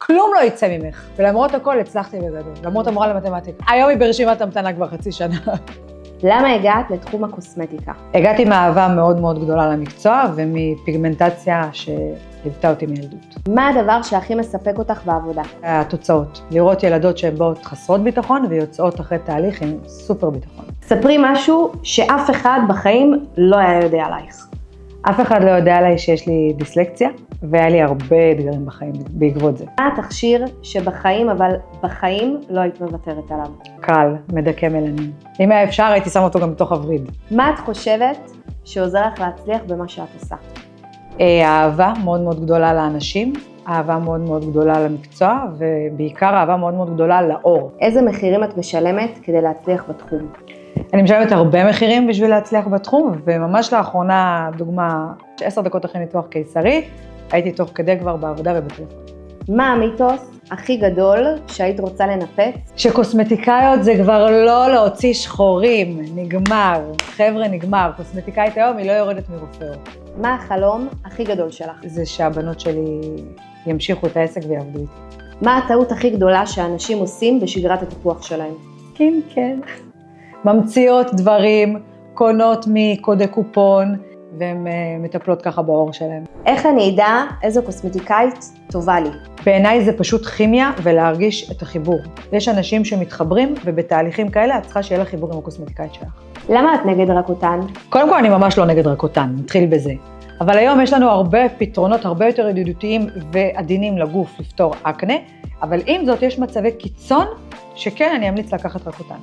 כלום לא יצא ממך. ולמרות הכל הצלחתי בגדול, למרות המורה למתמטיקה. היום היא ברשימת המתנה כבר חצי שנה. למה הגעת לתחום הקוסמטיקה? הגעתי מאהבה מאוד מאוד גדולה למקצוע, ומפיגמנטציה שליוותה אותי מילדות. מה הדבר שהכי מספק אותך בעבודה? התוצאות, לראות ילדות שהן באות חסרות ביטחון, ויוצאות אחרי תהליך עם סופר ביטחון. ספרי משהו שאף אחד בחיים לא היה יודע עלייך. אף אחד לא יודע עליי שיש לי דיסלקציה, והיה לי הרבה אתגרים בחיים בעקבות זה. מה התכשיר שבחיים, אבל בחיים לא היית מוותרת עליו? קל, מדכא מלנים. אם היה אפשר, הייתי שם אותו גם בתוך הווריד. מה את חושבת שעוזר לך להצליח במה שאת עושה? אהבה מאוד מאוד גדולה לאנשים, אהבה מאוד מאוד גדולה למקצוע, ובעיקר אהבה מאוד מאוד גדולה לאור. איזה מחירים את משלמת כדי להצליח בתחום? אני משלמת הרבה מחירים בשביל להצליח בתחום, וממש לאחרונה, דוגמה, 10 דקות אחרי ניתוח קיסרי, הייתי תוך כדי כבר בעבודה ובטלפון. מה המיתוס הכי גדול שהיית רוצה לנפץ? שקוסמטיקאיות זה כבר לא להוציא שחורים, נגמר. חבר'ה, נגמר. קוסמטיקאית היום היא לא יורדת מרופאות. מה החלום הכי גדול שלך? זה שהבנות שלי ימשיכו את העסק ויעבדו איתי. מה הטעות הכי גדולה שאנשים עושים בשגרת הטיפוח שלהם? כן. ממציאות דברים, קונות מקודי קופון, והן מטפלות ככה באור שלהם. איך אני אדע איזו קוסמטיקאית טובה לי? בעיניי זה פשוט כימיה ולהרגיש את החיבור. יש אנשים שמתחברים, ובתהליכים כאלה את צריכה שיהיה לך חיבור עם הקוסמטיקאית שלך. למה את נגד רקוטן? קודם כל אני ממש לא נגד רקוטן, נתחיל בזה. אבל היום יש לנו הרבה פתרונות, הרבה יותר ידידותיים ועדינים לגוף לפתור אקנה, אבל עם זאת יש מצבי קיצון שכן אני אמליץ לקחת רקוטן.